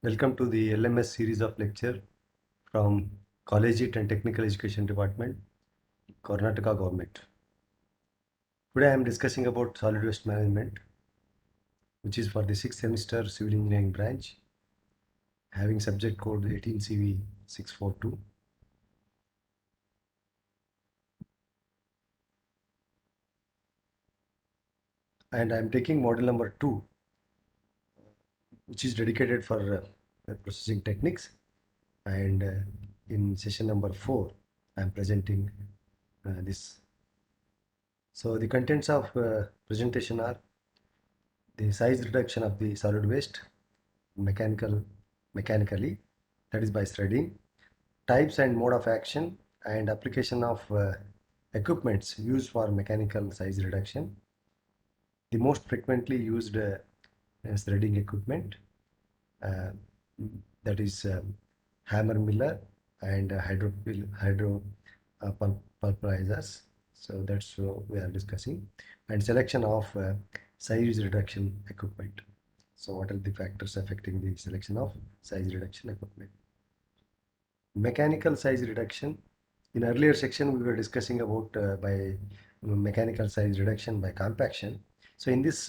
Welcome to the LMS series of lecture from Collegiate and Technical Education Department, Karnataka Government. Today I am discussing about solid waste management, which is for the 6th semester civil engineering branch, having subject code 18CV 642. And I am taking model number 2, which is dedicated for processing techniques. And in session number 4, I am presenting this. So the contents of presentation are the size reduction of the solid waste mechanically, that is by threading, types and mode of action, and application of equipments used for mechanical size reduction. The most frequently used threading equipment, uh, that is hammer miller and hydro pulverizers. So that's what we are discussing, and selection of size reduction equipment. So what are the factors affecting the selection of size reduction equipment? Mechanical size reduction. In earlier section, we were discussing about by mechanical size reduction by compaction. So in this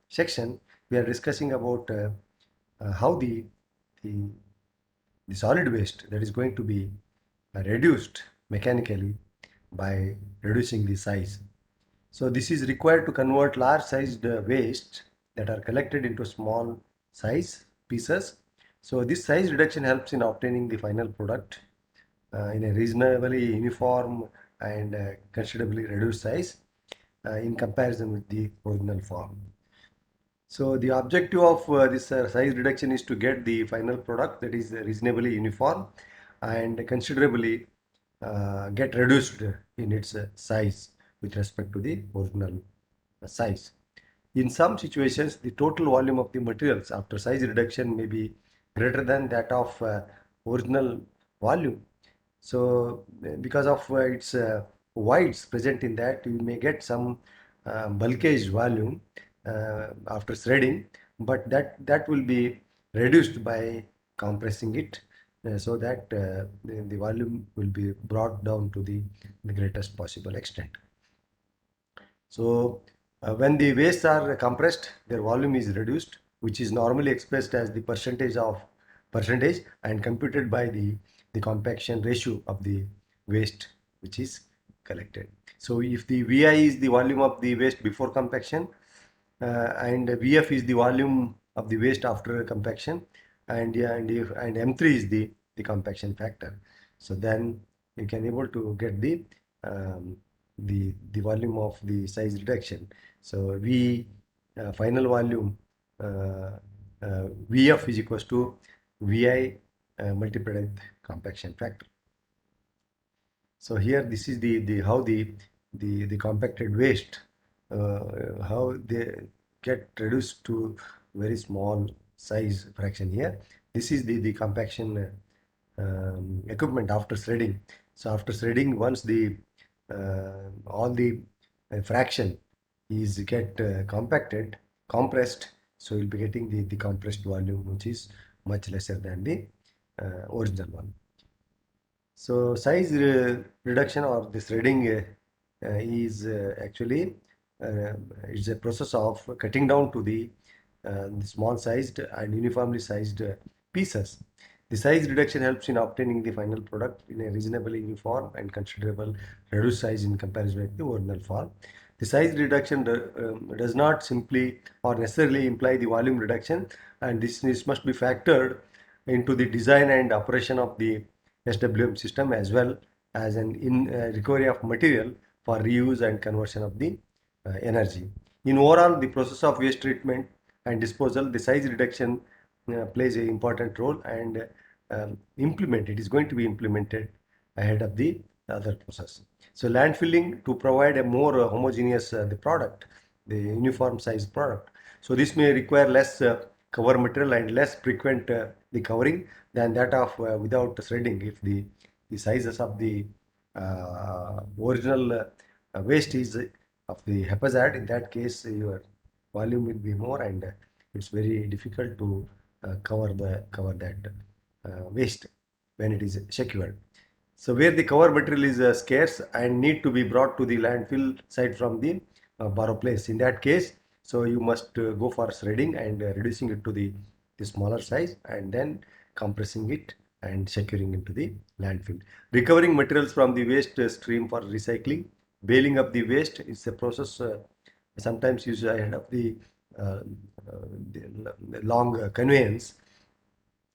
section, we are discussing about how the the solid waste that is going to be reduced mechanically by reducing the size. So this is required to convert large sized waste that are collected into small size pieces. So this size reduction helps in obtaining the final product in a reasonably uniform and considerably reduced size in comparison with the original form. So the objective of this size reduction is to get the final product that is reasonably uniform and considerably get reduced in its size with respect to the original size. In some situations, the total volume of the materials after size reduction may be greater than that of original volume. So, because of its voids present in that, you may get some bulkage volume after threading, but that will be reduced by compressing it so that the volume will be brought down to the greatest possible extent. So when the wastes are compressed, their volume is reduced, which is normally expressed as the percentage and computed by the compaction ratio of the waste which is collected. So if the VI is the volume of the waste before compaction, and VF is the volume of the waste after compaction, and yeah, and M3 is the compaction factor. So then you can able to get um, the volume of the size reduction. So V final volume VF is equals to VI multiplied with compaction factor. So here this is the how the compacted waste how they get reduced to very small size fraction here. This is the compaction equipment after threading. So after threading, once the all the fraction is get compressed, so you'll be getting the compressed volume which is much lesser than the original one. So size reduction or this threading is actually uh, it's a process of cutting down to the small sized and uniformly sized pieces. The size reduction helps in obtaining the final product in a reasonably uniform and considerable reduced size in comparison with the original form. The size reduction does not simply or necessarily imply the volume reduction, and this must be factored into the design and operation of the SWM system as well as an in recovery of material for reuse and conversion of the energy. In overall, the process of waste treatment and disposal, the size reduction plays an important role, and it is going to be implemented ahead of the other process. So landfilling to provide a more homogeneous the product, the uniform size product. So this may require less cover material and less frequent the covering than that of without threading. If the sizes of the original waste is of the haphazard, in that case your volume will be more, and it's very difficult to cover that waste when it is secured. So where the cover material is scarce and need to be brought to the landfill site from the borrow place. In that case, so you must go for shredding and reducing it to the smaller size and then compressing it and securing into the landfill. Recovering materials from the waste stream for recycling. Baling up the waste is a process sometimes used ahead of uh, the long conveyance,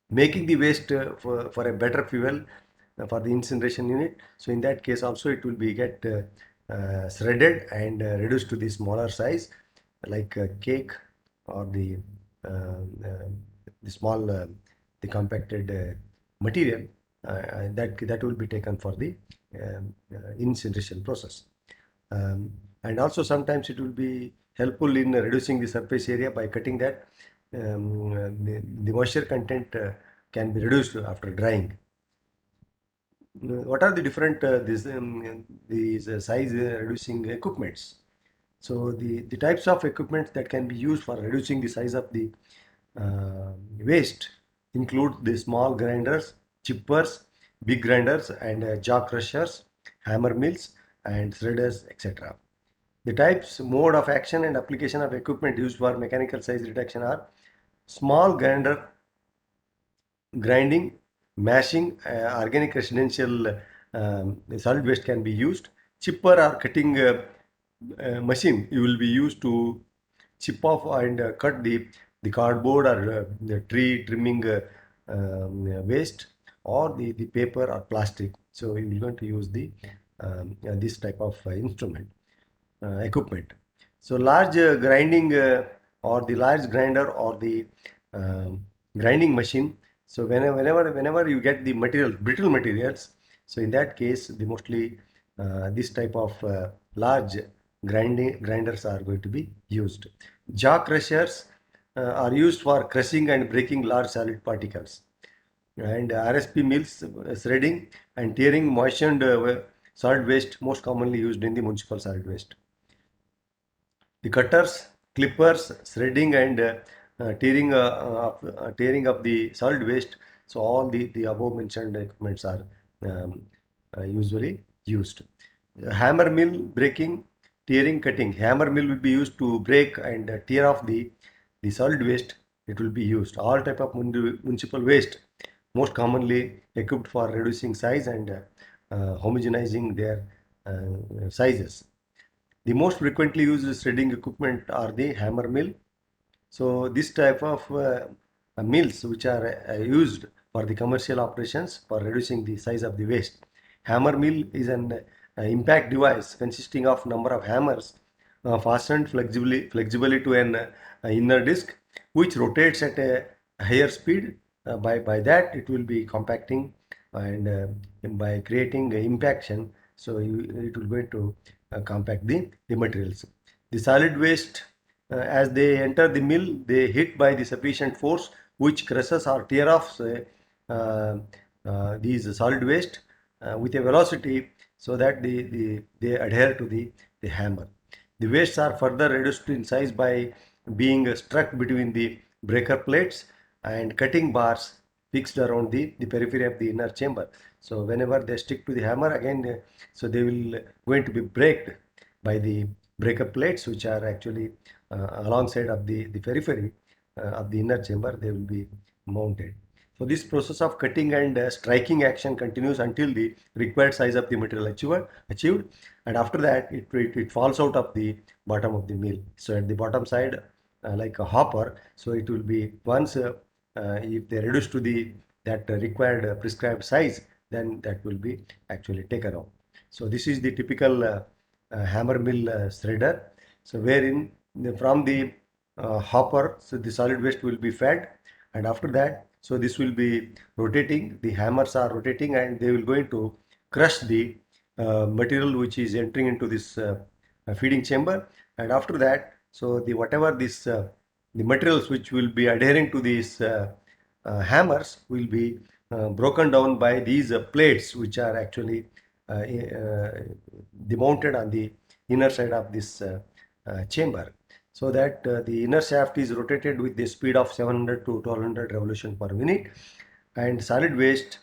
making the waste for a better fuel for the incineration unit. So in that case also it will be get shredded and reduced to the smaller size like cake or the small the compacted material that will be taken for the incineration process. Um, and also sometimes it will be helpful in reducing the surface area by cutting that the moisture content can be reduced after drying. What are the different these size reducing equipments? So the types of equipment that can be used for reducing the size of the waste include the small grinders, chippers, big grinders, and jaw crushers, hammer mills, and shredders, etc. The types, mode of action, and application of equipment used for mechanical size reduction are small grinder grinding, mashing, organic residential solid waste can be used. Chipper or cutting machine you will be used to chip off and cut the cardboard or the tree trimming waste or the paper or plastic. So you are going to use this type of instrument equipment. So large grinding or the large grinder or the grinding machine. So whenever you get the material brittle materials, so in that case the mostly this type of large grinders are going to be used. Jaw crushers are used for crushing and breaking large solid particles, and RSP mills, shredding and tearing moistened solid waste, most commonly used in the municipal solid waste. The cutters, clippers, shredding and tearing up the solid waste. So all the above mentioned equipments are um, usually used. Hammer mill breaking, tearing, cutting. Hammer mill will be used to break and tear off the solid waste. It will be used. All type of municipal waste, most commonly equipped for reducing size and homogenizing their sizes. The most frequently used shredding equipment are the hammer mill. So this type of mills which are used for the commercial operations for reducing the size of the waste. Hammer mill is an impact device consisting of number of hammers fastened flexibly to an inner disc which rotates at a higher speed. By that it will be compacting and by creating impaction, so it will going to compact the materials. The solid waste as they enter the mill, they hit by the sufficient force which crushes or tear off uh, these solid waste with a velocity so that they adhere to the hammer. The wastes are further reduced in size by being struck between the breaker plates and cutting bars fixed around the periphery of the inner chamber. So whenever they stick to the hammer again, so they will going to be braked by the breaker plates which are actually alongside of the periphery of the inner chamber, they will be mounted. So this process of cutting and striking action continues until the required size of the material achieved, and after that it falls out of the bottom of the mill. So at the bottom side, like a hopper, so it will be once if they reduce to the that required prescribed size, then that will be actually taken out. So this is the typical hammer mill shredder. So wherein from the hopper, so the solid waste will be fed, and after that, so this will be rotating. The hammers are rotating, and they will going to crush the material which is entering into this feeding chamber. And after that, so the whatever this the materials which will be adhering to these hammers will be broken down by these plates which are actually mounted on the inner side of this chamber. so that the inner shaft is rotated with the speed of 700 to 1200 revolution per minute, and solid waste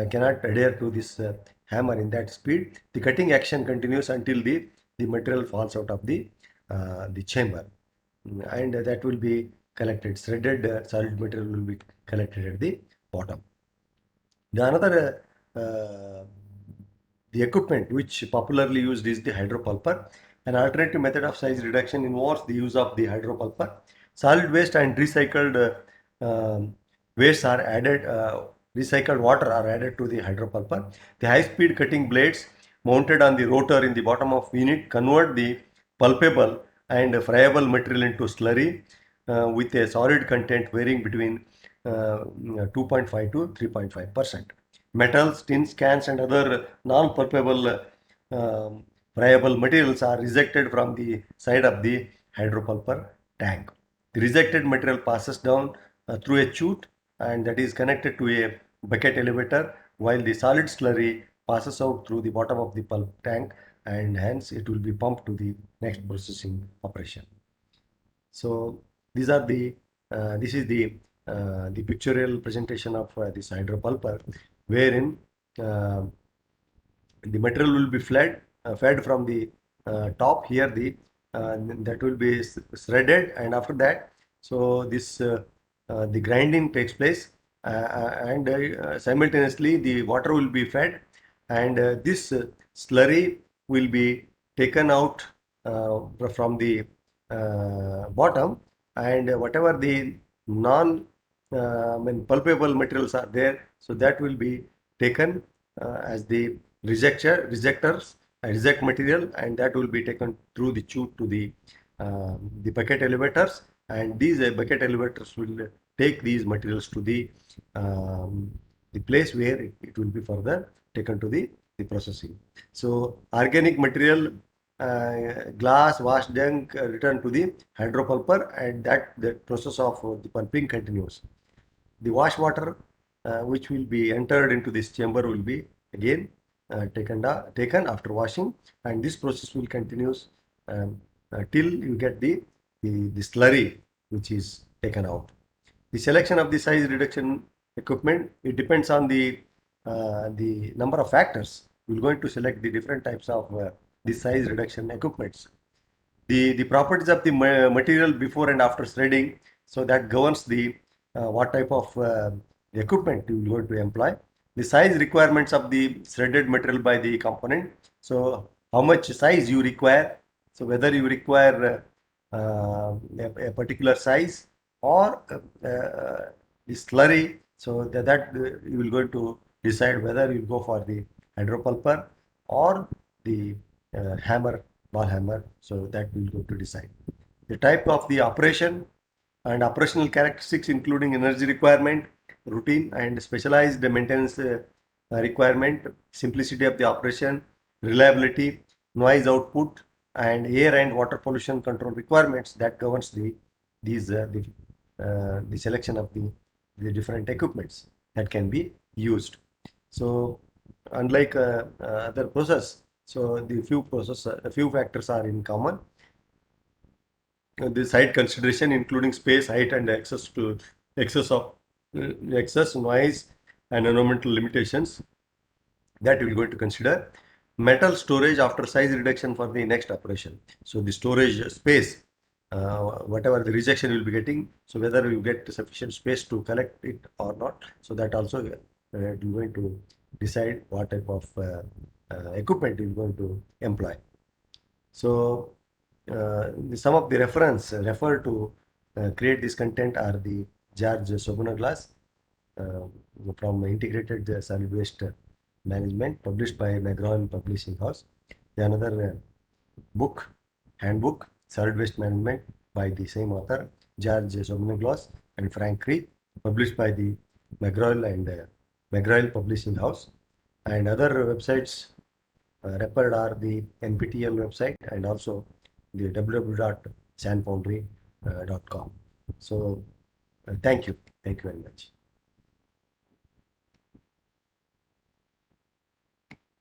cannot adhere to this hammer in that speed. The cutting action continues until the material falls out of the chamber, and that will be collected. Shredded solid material will be collected at the bottom. The another the equipment which popularly used is the hydropulper. An alternative method of size reduction involves the use of the hydropulper. Solid waste and recycled wastes are added, recycled water are added to the hydropulper. The high-speed cutting blades mounted on the rotor in the bottom of unit convert the pulpable and friable material into slurry with a solid content varying between 2.5 to 3.5%. Metals, tins, cans, and other non-pulpable friable materials are rejected from the side of the hydropulper tank. The rejected material passes down through a chute, and that is connected to a bucket elevator, while the solid slurry passes out through the bottom of the pulp tank, and hence it will be pumped to the next processing operation. So these are this is the pictorial presentation of this hydropulper, wherein uh, the material will be fed from the top here. That will be shredded, and after that, so the grinding takes place, and simultaneously the water will be fed, and this slurry will be taken out from the bottom, and whatever the non pulpable materials are there, so that will be taken as the reject material, and that will be taken through the chute to the bucket elevators, and these bucket elevators will take these materials to the place where it will be further taken to the processing. So organic material, glass, wash junk return to the hydropulper, and that the process of the pulping continues. The wash water which will be entered into this chamber will be again taken after washing, and this process will continues till you get the slurry which is taken out. The selection of the size reduction equipment, it depends on the number of factors. We're going to select the different types of the size reduction equipments. The properties of the material before and after shredding, so that governs the what type of equipment you are going to employ. The size requirements of the shredded material by the component, so how much size you require, so whether you require a particular size or the slurry, so that you will going to decide whether you go for the hydropulper or the hammer, ball hammer, so that will go to decide. The type of the operation and operational characteristics including energy requirement, routine and specialized maintenance requirement, simplicity of the operation, reliability, noise output, and air and water pollution control requirements, that governs the selection of the different equipments that can be used. So unlike other process, so a few factors are in common. The site consideration including space, height, and excess of excess noise and environmental limitations, that we're going to consider. Metal storage after size reduction for the next operation. So the storage space, whatever the rejection you'll be getting, so whether you get sufficient space to collect it or not. So that also you're going to decide what type of equipment you're going to employ. So some of the reference referred to create this content are the George Sobunaglas uh, from Integrated Solid Waste Management, published by McGraw Publishing House. The another book, handbook, Solid Waste Management, by the same author, George Sobunaglas and Frank Creed, published by the McGraw and McGraw Publishing House. And other websites referred are the NPTEL website and also the www.sandfoundry.com. So thank you very much.